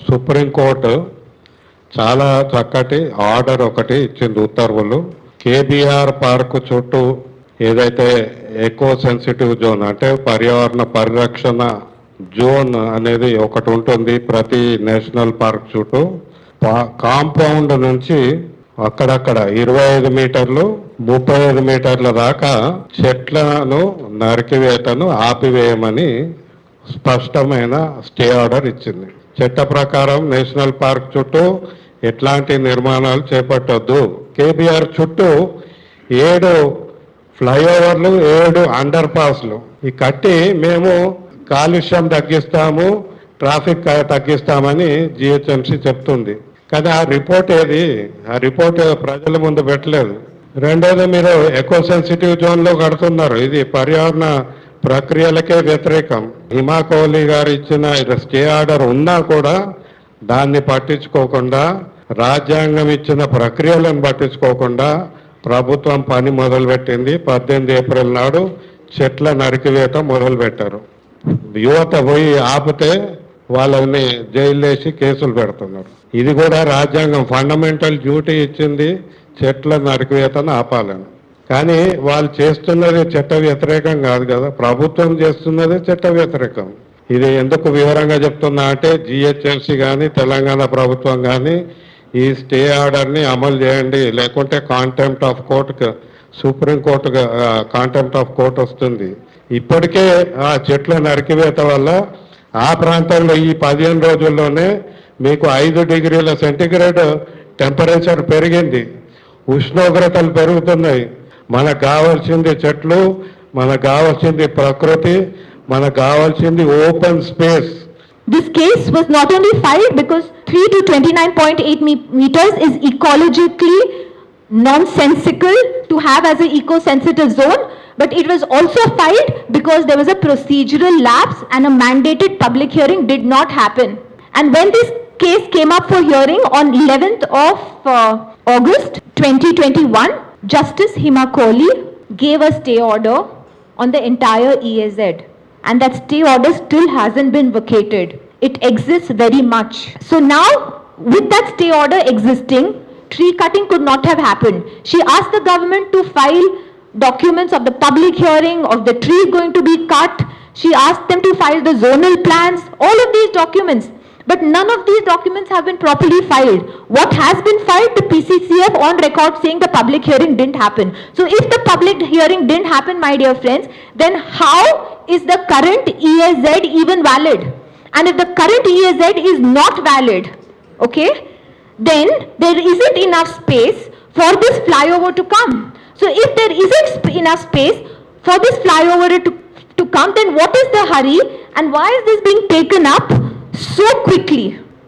Supreme court చాలా చక్కటి order ఒకటి ఇచ్చింది, ఉత్తర్వులు. కేబీఆర్ పార్క్ చుట్టూ ఏదైతే ఎకో సెన్సిటివ్ జోన్ అంటే పర్యావరణ పరిరక్షణ జోన్ అనేది ఒకటి ఉంటుంది ప్రతి నేషనల్ పార్క్ చుట్టూ. కాంపౌండ్ నుంచి అక్కడక్కడ 25 మీటర్లు 35 మీటర్ల దాకా చెట్లను నరికివేతను ఆపివేయమని స్పష్టమైన స్టే ఆర్డర్ ఇచ్చింది. చట్ట ప్రకారం నేషనల్ పార్క్ చుట్టూ ఎట్లాంటి నిర్మాణాలు చేపట్టొద్దు. కేబీఆర్ చుట్టూ 7 ఫ్లైఓవర్లు 7 అండర్ పాస్లు ఈ కట్టి మేము కాలుష్యం తగ్గిస్తాము, ట్రాఫిక్ తగ్గిస్తామని జిహెచ్ఎంసీ చెప్తుంది. కానీ ఆ రిపోర్ట్ ఏది? ఆ రిపోర్ట్ ప్రజల ముందు పెట్టలేదు. రెండోది, మీరు ఎకో సెన్సిటివ్ జోన్లో కడుతున్నారు. ఇది పర్యావరణ ప్రక్రియలకే వ్యతిరేకం. హిమా కోహ్లీ గారు ఇచ్చిన స్టే ఆర్డర్ ఉన్నా కూడా దాన్ని పట్టించుకోకుండా, రాజ్యాంగం ఇచ్చిన ప్రక్రియలను పట్టించుకోకుండా ప్రభుత్వం పని మొదలుపెట్టింది. 18 ఏప్రిల్ నాడు చెట్ల నరికివేత మొదలుపెట్టారు. యువత పోయి ఆపితే వాళ్ళని జైలు వేసి కేసులు పెడుతున్నారు. ఇది కూడా రాజ్యాంగం ఫండమెంటల్ డ్యూటీ ఇచ్చింది, చెట్ల నరికివేతను ఆపాలని. కానీ వాళ్ళు చేస్తున్నది చట్ట వ్యతిరేకం కాదు కదా, ప్రభుత్వం చేస్తున్నది చట్ట వ్యతిరేకం. ఇది ఎందుకు వివరంగా చెప్తున్నా అంటే జిహెచ్ఎంసీ కానీ తెలంగాణ ప్రభుత్వం కానీ ఈ స్టే ఆర్డర్ని అమలు చేయండి, లేకుంటే contempt of court, supreme court contempt of court వస్తుంది. ఇప్పటికే ఆ చెట్ల నరికివేత వల్ల ఆ ప్రాంతంలో ఈ 15 రోజుల్లోనే మీకు 5 డిగ్రీల సెంటిగ్రేడ్ టెంపరేచర్ పెరిగింది, ఉష్ణోగ్రతలు పెరుగుతున్నాయి. మనకు కావాల్సింది చెట్లు, మనకు కావాల్సింది ప్రకృతి, మనకు కావాల్సింది open space. This case was not only filed because 3 to 29.8 meters is ecologically nonsensical to have as an eco-sensitive zone, but it was also filed because there was a procedural lapse and a mandated public hearing did not happen. And when this case came up for hearing on 11th of August 2021, Justice Hima Kohli gave a stay order on the entire EAZ, and that stay order still hasn't been vacated. It exists very much. So now, with that stay order existing, tree cutting could not have happened. She asked the government to file documents of the public hearing, of the tree going to be cut. She asked them to file the zonal plans, all of these documents. But none of these documents have been properly filed. What has been filed? The PCCF on record saying the public hearing didn't happen. So if the public hearing didn't happen, my dear friends, then how is the current EAZ even valid? And if the current EAZ is not valid, okay, then there isn't enough space for this flyover to come. So if there isn't enough space for this flyover to come, then what is the hurry and why is this being taken up so quickly,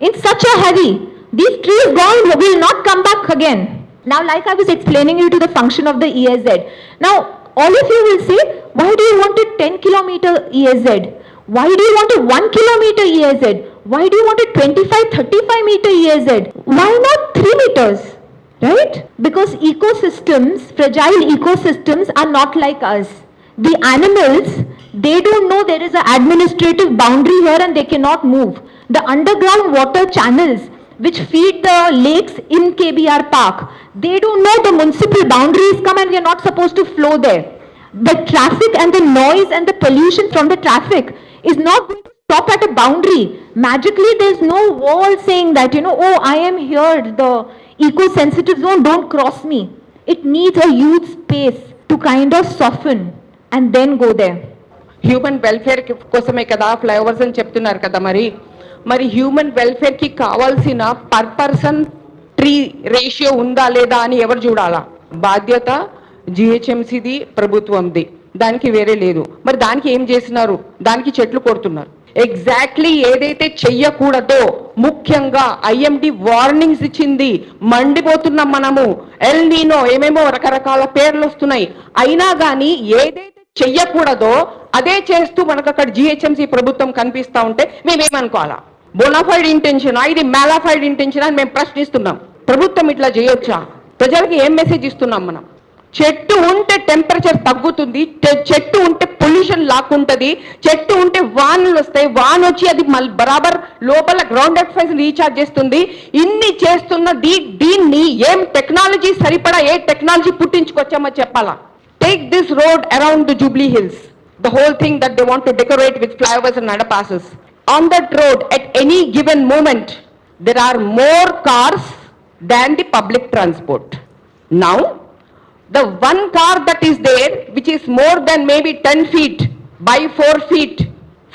in such a hurry? These trees gone will not come back again. Now, like I was explaining you to the function of the EAZ. Now, all of you will say, why do you want a 10-kilometer EAZ? Why do you want a 1-kilometer EAZ? Why do you want a 25-35 meter EAZ? Why not 3 meters? Right? Because ecosystems, fragile ecosystems are not like us. The animals, they don't know there is an administrative boundary here and they cannot move. The underground water channels which feed the lakes in KBR Park, they don't know the municipal boundaries come and we are not supposed to flow there. The traffic and the noise and the pollution from the traffic is not going to stop at a boundary. Magically there's no wall saying that, oh, I am here, the eco-sensitive zone, don't cross me. It needs a huge space to kind of soften and then go there. Human welfare కోసమే కదా flyovers అని చెప్తున్నారు కదా. మరి human వెల్ఫేర్కి కావాల్సిన per person tree ratio ఉందా లేదా అని ఎవరు చూడాలా? బాధ్యత జిహెచ్ఎంసీది, ప్రభుత్వంది, దానికి వేరే లేదు. మరి దానికి ఏం చేస్తున్నారు? దానికి చెట్లు కొడుతున్నారు. ఎగ్జాక్ట్లీ ఏదైతే చెయ్యకూడదో, ముఖ్యంగా ఐఎండి వార్నింగ్స్ ఇచ్చింది, మండిపోతున్నాం మనము. ఎల్ నీనో ఏమేమో రకరకాల పేర్లు వస్తున్నాయి. అయినా కానీ ఏదైతే చెయ్యకూడదో అదే చేస్తూ మనకు అక్కడ జిహెచ్ఎంసీ ప్రభుత్వం కనిపిస్తా ఉంటే మేమేమనుకోవాలా? బోనాఫైడ్ ఇంటెన్షనా, ఇది మ్యాలాఫైడ్ ఇంటెన్షన్ అని మేము ప్రశ్నిస్తున్నాం. ప్రభుత్వం ఇట్లా చేయొచ్చా? ప్రజలకి ఏం మెసేజ్ ఇస్తున్నాం మనం? చెట్టు ఉంటే టెంపరేచర్ తగ్గుతుంది, చెట్టు ఉంటే పొల్యూషన్ లాక్కుంటది, చెట్టు ఉంటే వానలు వస్తాయి, వాన వచ్చి అది మళ్ళీ బరాబర్ లోపల గ్రౌండ్ ఎక్సైజ్ రీఛార్జ్ చేస్తుంది. ఇన్ని చేస్తున్న దీన్ని ఏం టెక్నాలజీ సరిపడా ఏ టెక్నాలజీ పుట్టించుకొచ్చామో చెప్పాలా. Take this road around the Jubilee hills, the whole thing that they want to decorate with flyovers and underpasses. On that road, at any given moment, there are more cars than the public transport. Now, the one car that is there, which is more than maybe 10 feet by 4 feet,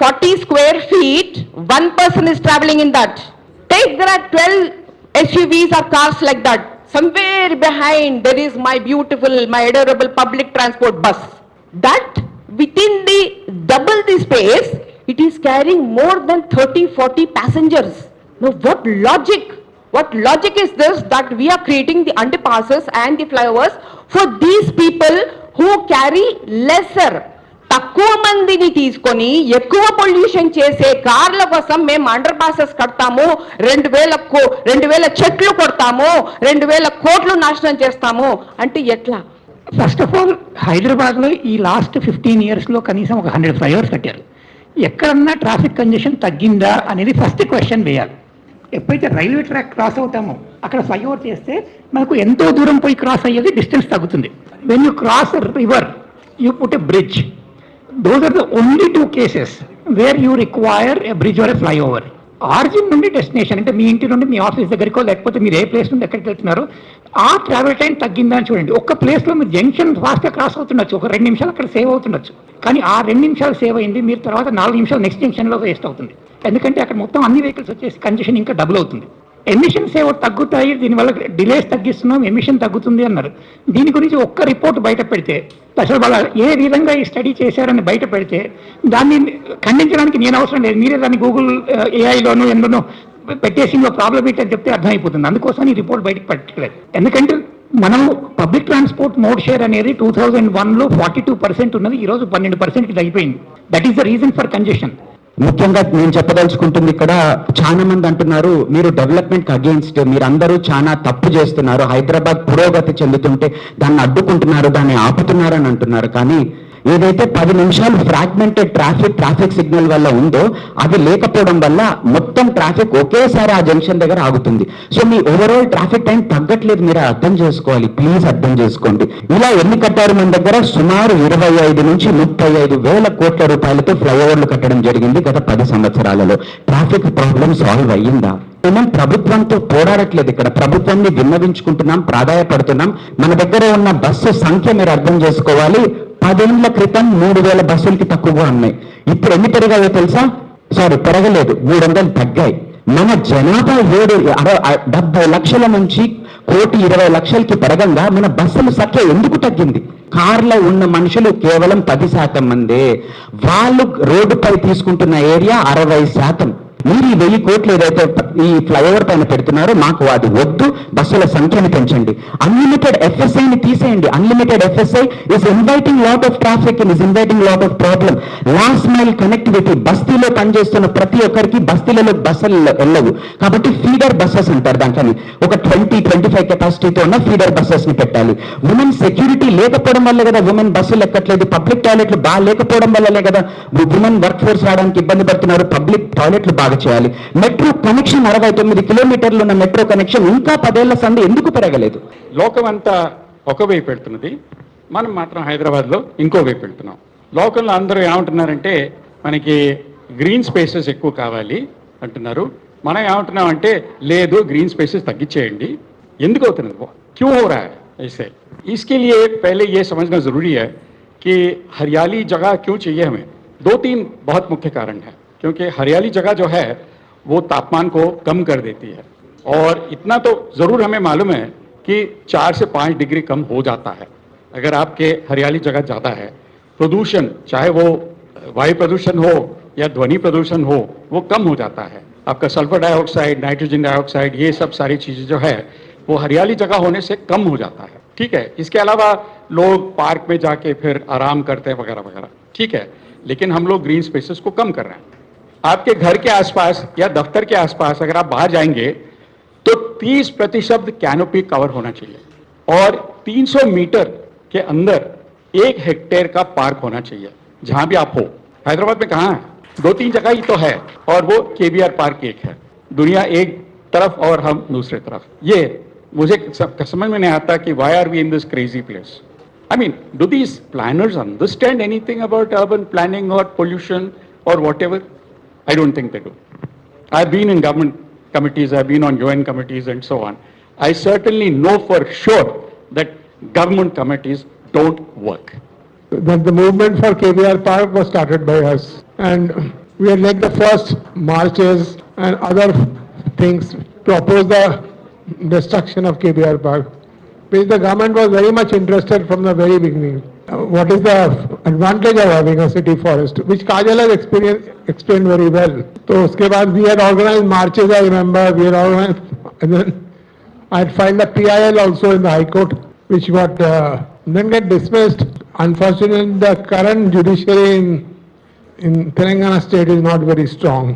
40 square feet, one person is traveling in that. There are 12 SUVs or cars like that. Somewhere behind, there is my beautiful, my adorable public transport bus. That within the double the space, it is carrying more than 30-40 passengers. Now what logic is this, that we are creating the underpasses and the flyovers for these people who carry lesser, తక్కువ మందిని తీసుకొని ఎక్కువ pollution చేసే కార్ల కోసం మేము under passes కడతాము, 2000 చెట్లు కొడతాము, 2000 కోట్లు నాశనం చేస్తాము అంటే ఎట్లా? ఫస్ట్ ఆఫ్ ఆల్ హైదరాబాద్లో ఈ లాస్ట్ 15 yearsలో కనీసం ఒక 100 ఫ్లైఓవర్స్ కట్టారు. ఎక్కడన్నా ట్రాఫిక్ కంజెషన్ తగ్గిందా అనేది ఫస్ట్ క్వశ్చన్ వేయాలి. ఎప్పుడైతే రైల్వే ట్రాక్ క్రాస్ అవుతామో అక్కడ ఫ్లైఓవర్ చేస్తే మనకు ఎంతో దూరం పోయి క్రాస్ అయ్యేది డిస్టెన్స్ తగ్గుతుంది. When you cross river you put a bridge. Those are the only 2 cases where you require a bridge or a flyover. Origin నుండి డెస్టినేషన్ అంటే మీ ఇంటి నుండి మీ ఆఫీస్ దగ్గరికో లేకపోతే మీరు ఏ ప్లేస్ నుండి ఎక్కడికి వెళ్తున్నారో ఆ ట్రావెల్ టైం తగ్గిందా అని చూడండి. ఒక్క ప్లేస్లో మీరు జంక్షన్ ఫాస్ట్గా క్రాస్ అవుతుండొచ్చు, ఒక 2 నిమిషాలు అక్కడ సేవ్ అవుతుండొచ్చు, కానీ ఆ 2 నిమిషాలు సేవ్ అయింది మీరు తర్వాత 4 నిమిషాలు నెక్స్ట్ జంక్షన్లో వేస్ట్ అవుతుంది. ఎందుకంటే అక్కడ మొత్తం అన్ని వెహికల్స్ వచ్చేసి కంజెషన్ ఇంకా డబుల్ అవుతుంది. ఎమిషన్స్ ఏవో తగ్గుతాయి, దీనివల్ల డిలేస్ తగ్గిస్తున్నాం, ఎమిషన్ తగ్గుతుంది అన్నారు. దీని గురించి ఒక్క రిపోర్ట్ బయట పెడితే, అసలు వాళ్ళ ఏ విధంగా ఈ స్టడీ చేశారని బయట పెడితే దాన్ని ఖండించడానికి నేను అవసరం లేదు, మీరే దాన్ని గూగుల్ ఏఐలోనూ ఎందులోనూ పెట్టేసి ప్రాబ్లం ఏంటని చెప్తే అర్థమైపోతుంది. అందుకోసం ఈ రిపోర్ట్ బయటకు పెట్టలేదు. ఎందుకంటే మనం పబ్లిక్ ట్రాన్స్పోర్ట్ మోడ్ షేర్ అనేది 2001లో 42% ఉన్నది, ఈరోజు 12%కి తగ్గిపోయింది. That is the reason for congestion. ముఖ్యంగా నేను చెప్పదలుచుకుంటుంది ఇక్కడ, చాలా మంది అంటున్నారు మీరు డెవలప్మెంట్ అగేన్స్ట్, మీరందరూ చాలా తప్పు చేస్తున్నారు, హైదరాబాద్ పురోగతి చెందుతుంటే దాన్ని అడ్డుకుంటున్నారు, దాన్ని ఆపుతున్నారు అని అంటున్నారు. కానీ ఏదైతే 10 నిమిషాలు ఫ్రాగ్మెంటెడ్ ట్రాఫిక్ సిగ్నల్ వల్ల ఉందో అది లేకపోవడం వల్ల మొత్తం ట్రాఫిక్ ఒకేసారి ఆ జంక్షన్ దగ్గర ఆగుతుంది. సో మీ ఓవరాల్ ట్రాఫిక్ టైం తగ్గట్లేదు, మీరు అర్థం చేసుకోవాలి, ప్లీజ్ అర్థం చేసుకోండి. ఇలా ఎన్ని కట్టారు మన దగ్గర? సుమారు 25 నుంచి 35 వేల కోట్ల రూపాయలతో ఫ్లైఓవర్లు కట్టడం జరిగింది గత 10 సంవత్సరాలలో. ట్రాఫిక్ ప్రాబ్లం సాల్వ్ అయ్యిందా? మనం ప్రభుత్వంతో పోరాడట్లేదు, ఇక్కడ ప్రభుత్వాన్ని విన్నవించుకుంటున్నాం, ప్రాధాయపడుతున్నాం. మన దగ్గర ఉన్న బస్సు సంఖ్య మీరు అర్థం చేసుకోవాలి. 10 ఏళ్ల క్రితం 3000 బస్సులకి తక్కువగా ఉన్నాయి. ఇప్పుడు ఎన్ని పెరిగాయో తెలుసా? పెరగలేదు, 300 తగ్గాయి. మన జనాభా 70 లక్షల నుంచి 1,20,00,000కి పెరగంగా మన బస్సుల సంఖ్య ఎందుకు తగ్గింది? కార్లో ఉన్న మనుషులు కేవలం 10% మందే. వాళ్ళు రోడ్డుపై తీసుకుంటున్న ఏరియా 60%. మీరు ఈ 1000 కోట్లు ఏదైతే ఈ ఫ్లైఓవర్ పైన పెడుతున్నారో మాకు అది వద్దు, బస్సుల సంఖ్యను పెంచండి. అన్లిమిటెడ్ ఎఫ్ఎస్ఐని తీసేయండి. Unlimited FSI is inviting lot of traffic and is inviting lot of problem. Last mile connectivity, బస్తీలో పనిచేస్తున్న ప్రతి ఒక్కరికి బస్తీలలో బస్సులు వెళ్ళవు కాబట్టి ఫీడర్ బస్సెస్ అంటారు. దాంట్లో ఒక 20-25 కెపాసిటీతో ఉన్న ఫీడర్ బస్సెస్ ని పెట్టాలి. ఉమెన్ సెక్యూరిటీ లేకపోవడం వల్ల కదా ఉమెన్ బస్సులు ఎక్కట్లేదు. పబ్లిక్ టాయిలెట్లు బాగా లేకపోవడం వల్లనే కదా ఉమెన్ వర్క్ ఫోర్స్ రావడానికి ఇబ్బంది పడుతున్నారు. పబ్లిక్ టాయిలెట్లు బాగా చేయాలి. మెట్రో కనెక్షన్ 69 కిలోమీటర్లు ఉన్న మెట్రో కనెక్షన్ ఇంకా 10 ఏళ్ల సంది ఎందుకు పెరగలేదు? లోకం అంతా ఒకవైపు వెళ్తున్నది, మనం మాత్రం హైదరాబాద్లో ఇంకో వైపు వెళ్తున్నాం. లోకంలో అందరూ ఏమంటున్నారంటే మనకి గ్రీన్ స్పేసెస్ ఎక్కువ కావాలి అంటున్నారు. మనం ఏమంటున్నాం అంటే లేదు, గ్రీన్ స్పేసెస్ తగ్గించేయండి. ఎందుకు అవుతున్నది? क्यों हो रहा है ऐसे? इसके लिए पहले ये समझना जरूरी है कि हरियाली जगह क्यों चाहिए हमें. 2-3 बहुत मुख्य कारण है. क्योंकि हरियाली जगह जो है वो तापमान को कम कर देती है, और इतना तो ज़रूर हमें मालूम है कि 4 से 5 डिग्री कम हो जाता है अगर आपके हरियाली जगह ज़्यादा है. प्रदूषण, चाहे वो वायु प्रदूषण हो या ध्वनि प्रदूषण हो, वो कम हो जाता है. आपका सल्फर डाइऑक्साइड, नाइट्रोजन डाइऑक्साइड, ये सब सारी चीज़ें जो है वो हरियाली जगह होने से कम हो जाता है. ठीक है. इसके अलावा लोग पार्क में जाके फिर आराम करते हैं वगैरह वगैरह, ठीक है. लेकिन हम लोग ग्रीन स्पेसेस को कम कर रहे हैं. आपके घर के आसपास या दफ्तर के आसपास अगर आप बाहर जाएंगे तो 30% कैनोपी कवर होना चाहिए, और 300 मीटर के अंदर 1 हेक्टेयर का पार्क होना चाहिए जहां भी आप हो। हैदराबाद में कहाँ है? 2-3 जगह ही तो है और वो केबीआर पार्क एक है, दुनिया एक तरफ और हम दूसरे तरफ। ये मुझे समझ में नहीं आता कि why are we in this crazy place? I mean, do these planners understand anything about urban planning or pollution or whatever? I don't think they do. I've been in government committees, I've been on UN committees and so on. I certainly know for sure that government committees don't work. That the movement for KBR Park was started by us, and we had led the first marches and other things to oppose the destruction of KBR Park, which the government was very much interested from the very beginning. What is the advantage of having a city forest, which Kajal has explained very well. So uske baad we had organized marches, I remember, we had organized, and then I had filed a PIL also in the High Court, which got then get dismissed. Unfortunately, the current judiciary in Telangana state is not very strong.